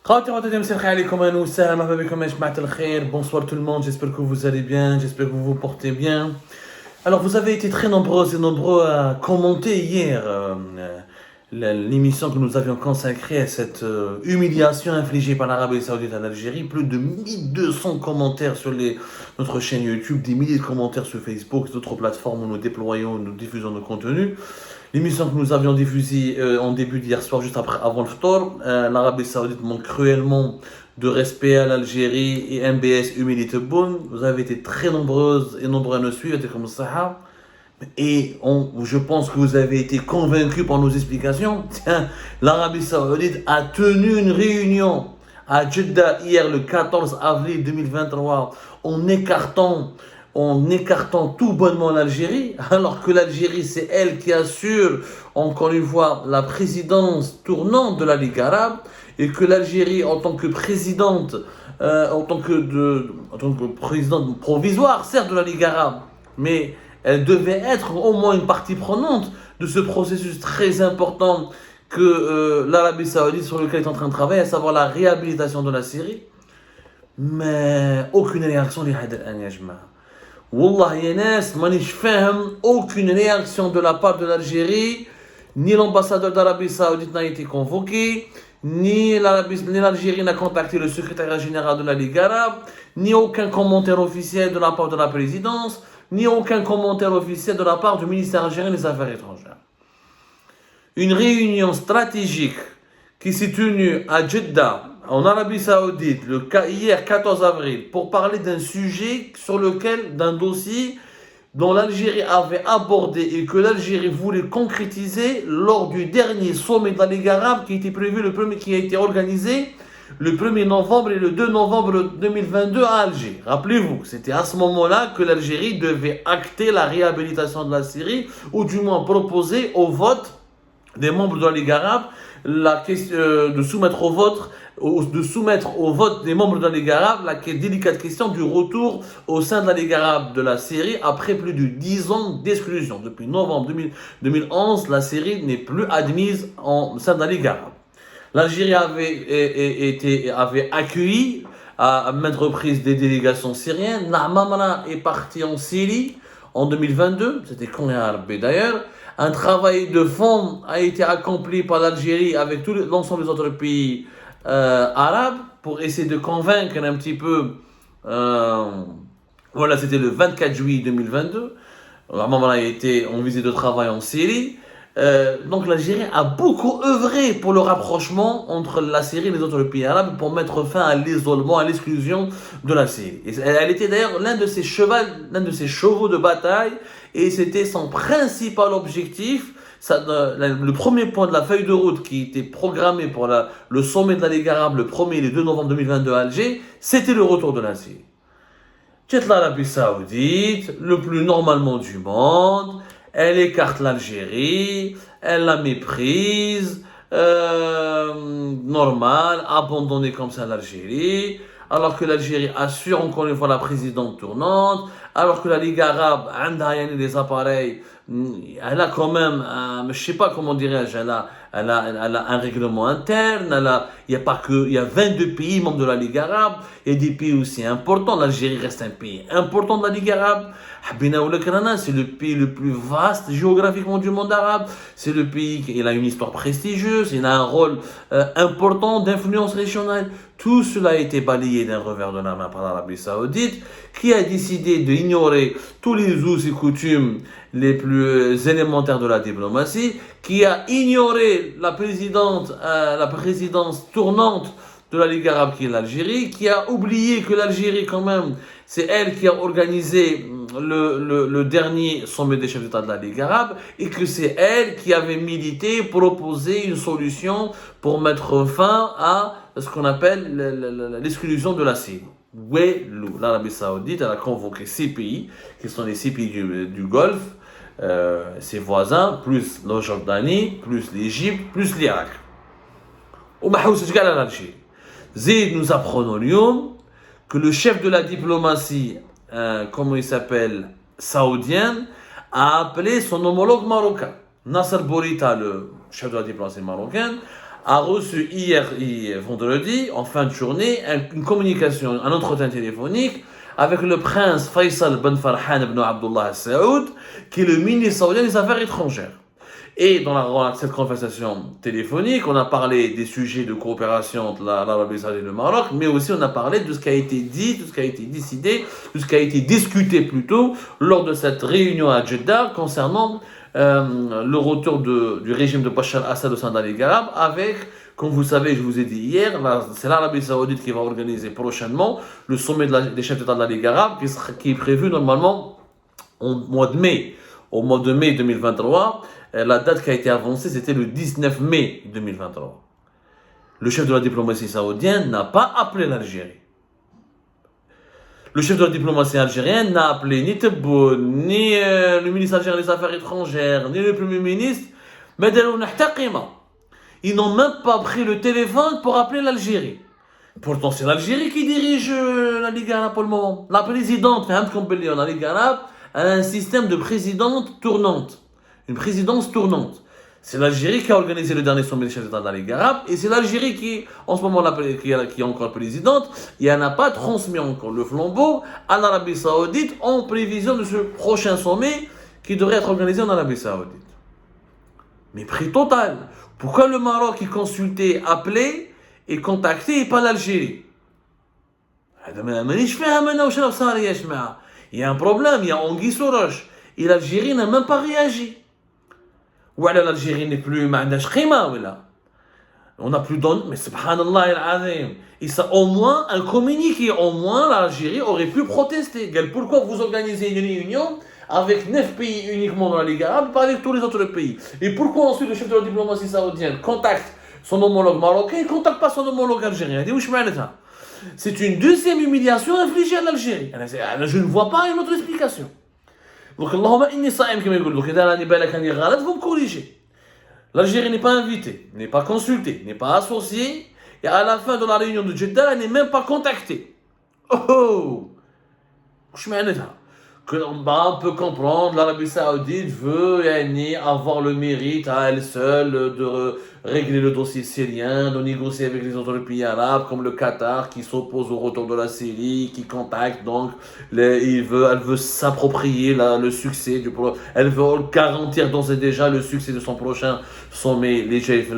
Bonsoir tout le monde, j'espère que vous allez bien, j'espère que vous vous portez bien. Alors vous avez été très nombreux et nombreux à commenter hier l'émission que nous avions consacrée à cette humiliation infligée par l'Arabie Saoudite à l'Algérie. Plus de 1200 commentaires sur notre chaîne YouTube, des milliers de commentaires sur Facebook et d'autres plateformes où nous déployons, nous diffusons nos contenus. L'émission que nous avions diffusée en début d'hier soir, juste avant le Ftor, l'Arabie Saoudite manque cruellement de respect à l'Algérie et MBS humilité bonne. Vous avez été très nombreuses et nombreux à nous suivre, comme ça. Et je pense que vous avez été convaincus par nos explications. Tiens, l'Arabie Saoudite a tenu une réunion à Jeddah hier, le 14 avril 2023, en écartant tout bonnement l'Algérie, alors que l'Algérie, c'est elle qui assure, encore une fois, la présidence tournante de la Ligue arabe, et que l'Algérie, en tant que présidente, en tant que présidente provisoire, certes, de la Ligue arabe, mais elle devait être au moins une partie prenante de ce processus très important que l'Arabie Saoudite, sur lequel est en train de travailler, à savoir la réhabilitation de la Syrie. Mais aucune réaction de Hadel Anjma. Wallah Yenes, manish fahem, aucune réaction de la part de l'Algérie, ni l'ambassadeur d'Arabie Saoudite n'a été convoqué, ni l'Algérie n'a contacté le secrétaire général de la Ligue arabe, ni aucun commentaire officiel de la part de la présidence, ni aucun commentaire officiel de la part du ministère algérien des Affaires étrangères. Une réunion stratégique qui s'est tenue à Jeddah, en Arabie Saoudite, hier 14 avril, pour parler d'un sujet d'un dossier dont l'Algérie avait abordé et que l'Algérie voulait concrétiser lors du dernier sommet de la Ligue arabe qui a été organisé le 1er novembre et le 2 novembre 2022 à Alger. Rappelez-vous, c'était à ce moment-là que l'Algérie devait acter la réhabilitation de la Syrie, ou du moins proposer au vote des membres de la Ligue arabe de soumettre au vote des membres de la Ligue arabe la délicate question du retour au sein de la Ligue arabe de la Syrie après plus de 10 ans d'exclusion. Depuis novembre 2011, la Syrie n'est plus admise au sein de la Ligue arabe. L'Algérie avait accueilli à maintes reprises des délégations syriennes. Na'mamra est parti en Syrie en 2022, c'était quand d'ailleurs. Un travail de fond a été accompli par l'Algérie avec l'ensemble des autres pays arabes pour essayer de convaincre un petit peu. Voilà, c'était le 24 juillet 2022. Na'mamra a été en visite de travail en Syrie. Donc l'Algérie a beaucoup œuvré pour le rapprochement entre la Syrie et les autres pays arabes pour mettre fin à l'isolement, à l'exclusion de la Syrie. Et elle était d'ailleurs l'un de ses chevaux de bataille, et c'était son principal objectif. Le premier point de la feuille de route qui était programmé pour le sommet de la Ligue arabe le 1er et le 2 novembre 2022 à Alger, c'était le retour de la Syrie. C'est l'Arabie Saoudite, le plus normalement du monde. Elle écarte l'Algérie, elle la méprise, normal, abandonnée comme ça l'Algérie, alors que l'Algérie assure encore une fois la présidente tournante, alors que la Ligue arabe, des appareils, elle a quand même, je sais pas comment dirais-je, elle a un règlement interne, il y a 22 pays membres de la Ligue arabe, il y a des pays aussi importants, l'Algérie reste un pays important de la Ligue arabe, c'est le pays le plus vaste géographiquement du monde arabe, c'est le pays qui a une histoire prestigieuse, il a un rôle important d'influence régionale. Tout cela a été balayé d'un revers de la main par l'Arabie Saoudite, qui a décidé d'ignorer tous les us et coutumes les plus élémentaires de la diplomatie, qui a ignoré la présidence tournante de la Ligue arabe qui est l'Algérie, qui a oublié que l'Algérie quand même, c'est elle qui a organisé le dernier sommet des chefs d'État de la Ligue arabe, et que c'est elle qui avait milité, proposé une solution pour mettre fin à ce qu'on appelle l'exclusion de la Syrie. L'Arabie Saoudite, elle a convoqué 6 pays, qui sont les 6 pays du Golfe, ses voisins, plus la Jordanie, plus l'Égypte, plus l'Irak. Zid, nous apprenons que le chef de la diplomatie, comment il s'appelle, saoudienne, a appelé son homologue marocain. Nasser Bourita, le chef de la diplomatie marocaine, a reçu hier, vendredi, en fin de journée, une communication, un entretien téléphonique avec le prince Faisal Ben Farhan ibn Abdullah al-Saoud, qui est le ministre saoudien des Affaires étrangères. Et dans cette conversation téléphonique, on a parlé des sujets de coopération entre l'Arabie Saoudite et le Maroc, mais aussi on a parlé de ce qui a été dit, de ce qui a été décidé, de ce qui a été discuté plutôt lors de cette réunion à Jeddah concernant le retour du régime de Bachar Assad au sein de la Ligue arabe avec, comme vous savez, je vous ai dit hier, c'est l'Arabie Saoudite qui va organiser prochainement le sommet des chefs d'État de la Ligue arabe qui est prévu normalement au mois de mai. Au mois de mai 2023, la date qui a été avancée, c'était le 19 mai 2023. Le chef de la diplomatie saoudienne n'a pas appelé l'Algérie. Le chef de la diplomatie algérienne n'a appelé ni Tebboune, ni le ministre algérien des Affaires étrangères, ni le Premier ministre. Mais ils n'ont même pas pris le téléphone pour appeler l'Algérie. Pourtant, c'est l'Algérie qui dirige la Ligue arabe pour le moment. La présidente, la Ligue arabe, elle a un système de présidente tournante. Une présidence tournante. C'est l'Algérie qui a organisé le dernier sommet des chefs d'État de la Ligue arabe, et c'est l'Algérie qui, en ce moment, qui est encore présidente, et elle n'a pas transmis encore le flambeau à l'Arabie Saoudite en prévision de ce prochain sommet qui devrait être organisé en Arabie Saoudite. Mépris total. Pourquoi le Maroc est consulté, appelé et contacté et pas l'Algérie? Il y a un problème, il y a anguille sous roche. Et l'Algérie n'a même pas réagi. Ou alors l'Algérie n'est plus on n'a plus donné, mais subhanallah al-azim. Et ça, au moins, un communiqué, au moins l'Algérie aurait pu protester. Pourquoi vous organisez une réunion avec 9 pays uniquement dans la Ligue arabe, pas avec tous les autres pays? Et pourquoi ensuite le chef de la diplomatie saoudienne contacte son homologue marocain et ne contacte pas son homologue algérien? C'est une deuxième humiliation infligée à l'Algérie. Je ne vois pas une autre explication. Donc, Allahumma inni sa'im, comme il dit. Donc, vous me corrigez. L'Algérie n'est pas invitée, n'est pas consultée, n'est pas associée. Et à la fin de la réunion de Jeddah, elle n'est même pas contactée. Oh! On peut comprendre, l'Arabie Saoudite veut avoir le mérite à elle seule de régler le dossier syrien, de négocier avec les autres pays arabes comme le Qatar qui s'oppose au retour de la Syrie, qui contacte donc, elle veut s'approprier le succès elle veut garantir d'ores et déjà le succès de son prochain sommet, les chefs,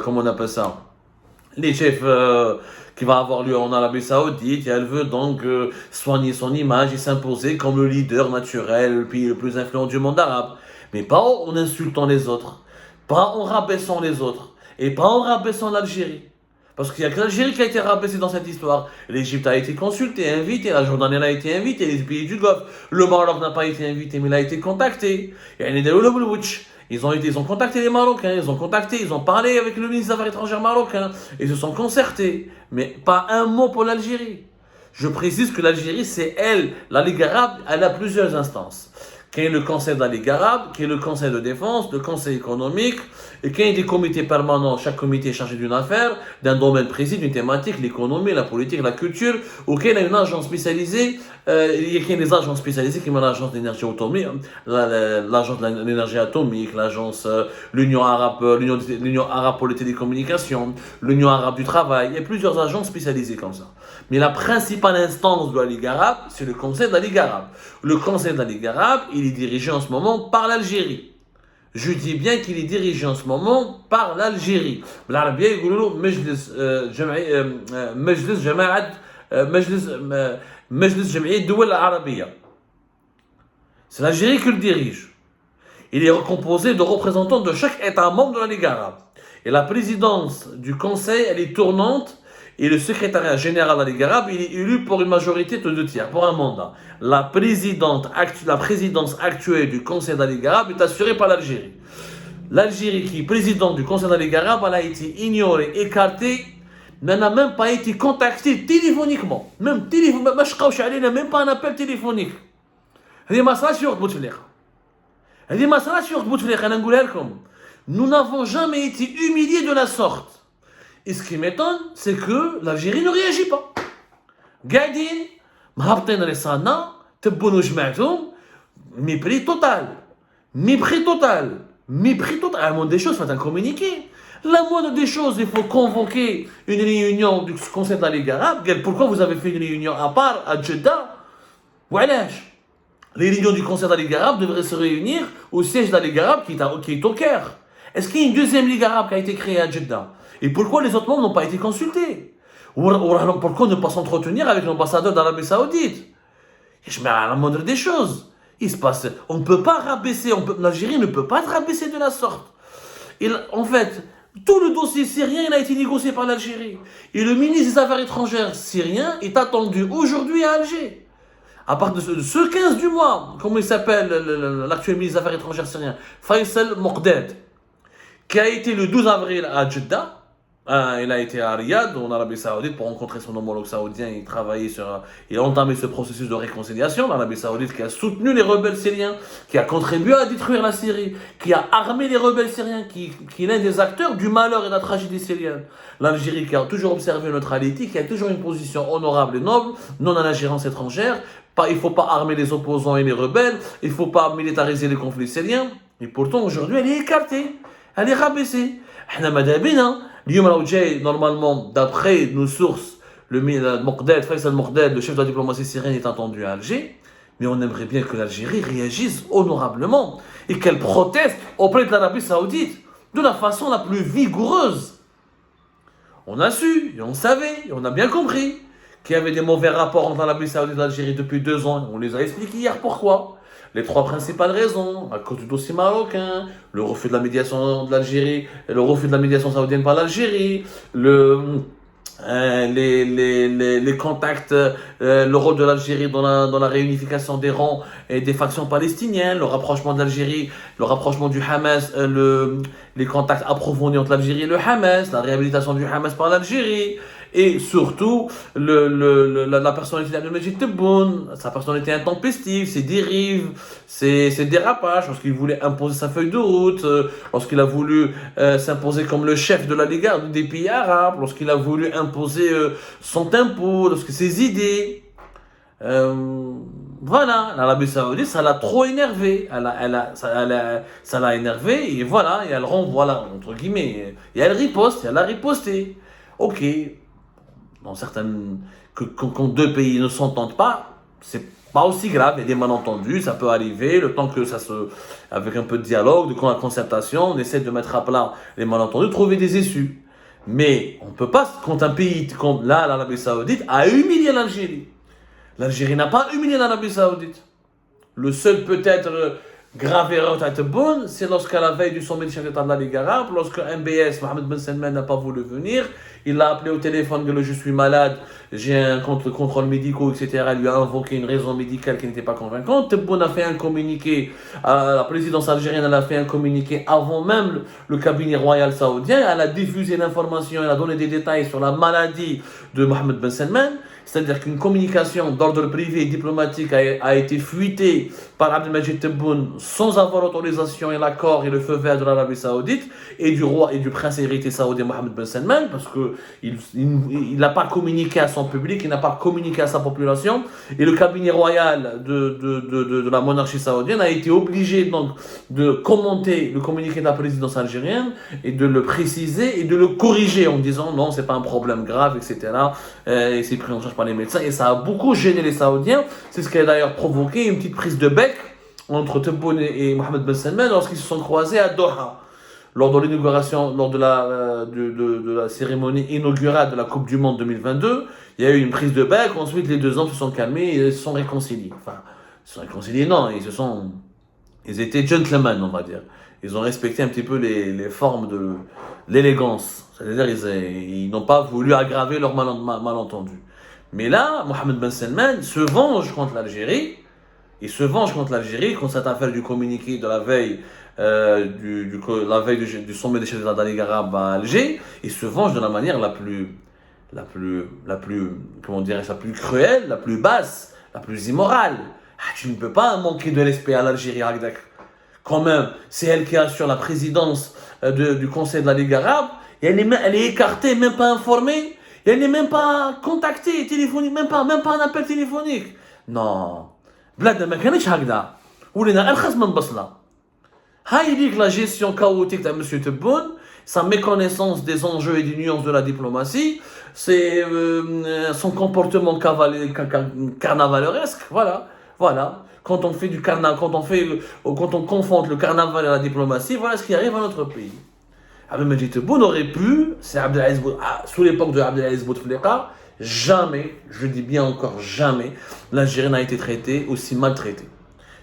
comment on appelle ça? Les chefs qui va avoir lieu en Arabie Saoudite, et elle veut donc soigner son image et s'imposer comme le leader naturel, le pays le plus influent du monde arabe. Mais pas en insultant les autres, pas en rabaissant les autres, et pas en rabaissant l'Algérie. Parce qu'il n'y a que l'Algérie qui a été rabaissée dans cette histoire. L'Égypte a été consultée, invitée, la Jordanie a été invitée, les pays du Golfe. Le Maroc n'a pas été invité, mais il a été contacté. Ils ont contacté les Marocains, ils ont parlé avec le ministre des Affaires étrangères marocain, ils se sont concertés, mais pas un mot pour l'Algérie. Je précise que l'Algérie, c'est elle, la Ligue arabe, elle a plusieurs instances. Qu'il y ait le Conseil de la Ligue arabe, qu'il y ait le Conseil de défense, le Conseil économique, et qu'il y ait des comités permanents, chaque comité est chargé d'une affaire, d'un domaine précis, d'une thématique, l'économie, la politique, la culture, ou qu'il y ait une agence spécialisée, il y a des agences spécialisées qui sont l'agence d'énergie atomique, l'agence de l'énergie atomique, l'Union arabe pour les télécommunications, l'Union arabe du travail, il y a plusieurs agences spécialisées comme ça. Mais la principale instance de la Ligue arabe, c'est le Conseil de la Ligue arabe. Le Conseil de la Ligue arabe, il est dirigé en ce moment par l'Algérie. Je dis bien qu'il est dirigé en ce moment par l'Algérie. L'Arabie, il c'est l'Algérie qui le dirige. Il est composé de représentants de chaque État membre de la Ligue arabe. Et la présidence du Conseil, elle est tournante. Et le secrétariat général de la Ligue arabe, il est élu pour une majorité de 2 tiers, pour un mandat. La présidence actuelle du Conseil de la Ligue arabe est assurée par l'Algérie. L'Algérie, qui est présidente du Conseil de la Ligue arabe, elle a été ignorée, écartée, mais n'a même pas été contactée téléphoniquement. Même pas un appel téléphonique. Nous n'avons jamais été humiliés de la sorte. Et ce qui m'étonne, c'est que l'Algérie ne réagit pas. Gadin, مهبطين رصانا, تبونوا جمعتهم, mépris total. Mépris total. Mépris total. La moindre des choses, faites un communiqué. La moindre des choses, il faut convoquer une réunion du Conseil de la Ligue arabe. Pourquoi vous avez fait une réunion à part à Jeddah? Voilà. Les réunions du Conseil de la Ligue arabe devraient se réunir au siège de la Ligue arabe qui est au Caire. Est-ce qu'il y a une deuxième Ligue arabe qui a été créée à Jeddah? Et pourquoi les autres membres n'ont pas été consultés? Ou alors pourquoi ne pas s'entretenir avec l'ambassadeur d'Arabie Saoudite? Je mets à la moindre des choses. Il se passe, on ne peut pas rabaisser, l'Algérie ne peut pas être rabaissée de la sorte. En fait, tout le dossier syrien il a été négocié par l'Algérie. Et le ministre des Affaires étrangères syrien est attendu aujourd'hui à Alger. À part de ce 15 du mois, comment il s'appelle l'actuel ministre des Affaires étrangères syrien, Faisal Moqdad, qui a été le 12 avril à Jeddah. Il a été à Riyad, en Arabie Saoudite, pour rencontrer son homologue saoudien. Il a entamé ce processus de réconciliation. L'Arabie Saoudite qui a soutenu les rebelles syriens, qui a contribué à détruire la Syrie, qui a armé les rebelles syriens, qui est l'un des acteurs du malheur et de la tragédie syrienne. L'Algérie qui a toujours observé une neutralité, qui a toujours une position honorable et noble, non à l'ingérence étrangère. Il ne faut pas armer les opposants et les rebelles, il ne faut pas militariser les conflits syriens. Et pourtant, aujourd'hui, elle est écartée, elle est rabaissée. Normalement, d'après nos sources, Faisal Moqdad, le chef de la diplomatie syrienne, est entendu à Alger. Mais on aimerait bien que l'Algérie réagisse honorablement et qu'elle proteste auprès de l'Arabie Saoudite de la façon la plus vigoureuse. On a su, et on savait, et on a bien compris qu'il y avait des mauvais rapports entre l'Arabie Saoudite et l'Algérie depuis 2 ans. On les a expliqués hier pourquoi. Les 3 principales raisons, à cause du dossier marocain, le refus de la médiation de l'Algérie, le refus de la médiation saoudienne par l'Algérie, les contacts, le rôle de l'Algérie dans la réunification des rangs et des factions palestiniennes, le rapprochement de l'Algérie, le rapprochement du Hamas, les contacts approfondis entre l'Algérie et le Hamas, la réhabilitation du Hamas par l'Algérie, et surtout la personnalité d'Abdelmajid Tebboune, sa personnalité intempestive, ses dérives, ses dérapages, lorsqu'il voulait imposer sa feuille de route, lorsqu'il a voulu s'imposer comme le chef de la Ligue des pays arabes, lorsqu'il a voulu imposer son tempo, ses idées. Voilà, l'Arabie Saoudite, ça l'a trop énervé, ça l'a énervé, et voilà, et elle renvoie, voilà, entre guillemets, et elle riposte, et elle a riposté. Ok, dans certaines, quand 2 pays ne s'entendent pas, c'est pas aussi grave, il y a des malentendus, ça peut arriver, le temps que avec un peu de dialogue, de concertation, on essaie de mettre à plat les malentendus, de trouver des issues. Mais on ne peut pas, quand un pays, là, l'Arabie Saoudite, a humilié l'Algérie. L'Algérie n'a pas humilié l'Arabie Saoudite. Le seul peut-être grave erreur à Tebboune, c'est lorsqu'à la veille du sommet du chef d'État de la Ligue arabe, lorsque MBS, Mohamed Ben Salman, n'a pas voulu venir, il l'a appelé au téléphone, dit je suis malade, j'ai un contrôle médical, etc. Il lui a invoqué une raison médicale qui n'était pas convaincante. Tebboune a fait un communiqué, la présidence algérienne elle a fait un communiqué avant même le cabinet royal saoudien, elle a diffusé l'information, elle a donné des détails sur la maladie de Mohamed Ben Salman. C'est-à-dire qu'une communication d'ordre privé et diplomatique a été fuitée par Abdelmajid Tebboune sans avoir autorisation et l'accord et le feu vert de l'Arabie Saoudite et du roi et du prince héritier saoudien Mohamed Ben Salman, parce qu'il n'a pas communiqué à son public, il n'a pas communiqué à sa population, et le cabinet royal de la monarchie saoudienne a été obligé donc de commenter le communiqué de la présidence algérienne et de le préciser et de le corriger en disant non, c'est pas un problème grave, etc. Et c'est pris en charge par les médecins, et ça a beaucoup gêné les Saoudiens. C'est ce qui a d'ailleurs provoqué une petite prise de bec entre Tebboune et Mohamed Ben Salman lorsqu'ils se sont croisés à Doha lors de l'inauguration, lors de la cérémonie inaugurale de la Coupe du Monde 2022. Il y a eu une prise de bec, ensuite les 2 hommes se sont calmés et ils se sont réconciliés. Enfin, ils se sont réconciliés, non, ils étaient gentlemen, on va dire. Ils ont respecté un petit peu les formes de l'élégance. C'est-à-dire ils n'ont pas voulu aggraver leur malentendu. Mais là, Mohamed Ben Salman se venge contre l'Algérie. Il se venge contre l'Algérie contre cette affaire du communiqué de la veille, du sommet des chefs de la Ligue arabe à Alger. Il se venge de la manière la plus, comment dirais-je, la plus cruelle, la plus basse, la plus immorale. Tu ne peux pas manquer de respect à l'Algérie, Agdak. Quand même, c'est elle qui assure la présidence du Conseil de la Ligue arabe. Et elle est écartée, même pas informée. Et elle n'est même pas contactée téléphonique, même pas un appel téléphonique. Non. بلادنا ما كانتش هكذا. ولينا ارخص من بصله. Il dit que la gestion chaotique de M. Tebboune, sa méconnaissance des enjeux et des nuances de la diplomatie, c'est son comportement carnavaleresque, voilà. Quand on fait du carnaval, quand on confronte le carnaval et la diplomatie, voilà ce qui arrive à notre pays. Abdelmajid Tebboune aurait pu, sous l'époque de Abdelaziz Bouteflika, jamais, je dis bien encore jamais, l'Algérie n'a été traitée aussi maltraitée,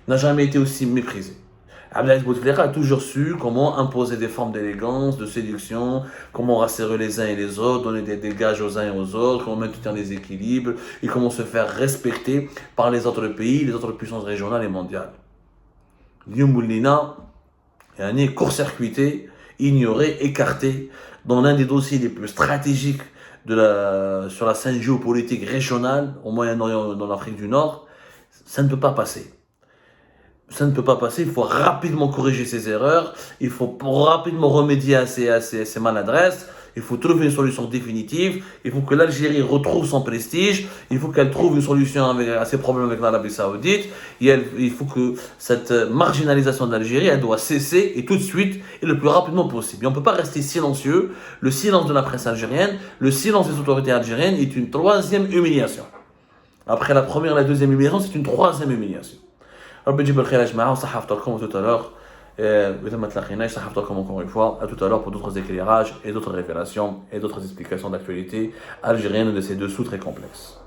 n'a jamais été aussi méprisée. Abdelaziz Bouteflika a toujours su comment imposer des formes d'élégance, de séduction, comment rassurer les uns et les autres, donner des gages aux uns et aux autres, comment maintenir des équilibres et comment se faire respecter par les autres pays, les autres puissances régionales et mondiales. Guillaume Boulina est court-circuité, ignoré, écarté dans l'un des dossiers les plus stratégiques sur la scène géopolitique régionale au Moyen-Orient, dans l'Afrique du Nord. Ça ne peut pas passer. Ça ne peut pas passer, il faut rapidement corriger ses erreurs, il faut rapidement remédier à ces maladresses, il faut trouver une solution définitive, il faut que l'Algérie retrouve son prestige, il faut qu'elle trouve une solution à ses problèmes avec l'Arabie Saoudite, il faut que cette marginalisation de l'Algérie, elle doit cesser et tout de suite et le plus rapidement possible. Et on ne peut pas rester silencieux, le silence de la presse algérienne, le silence des autorités algériennes est une troisième humiliation. Après la première et la deuxième humiliation, c'est une troisième humiliation. ربي يجيب الخير يا جماعه وصحفت لكم tout à l'heure اذا ما تلاقيناش صحفت لكم encore une fois à tout à l'heure pour d'autres éclairages et d'autres révélations et d'autres explications d'actualité algérienne de ces dessous très complexes.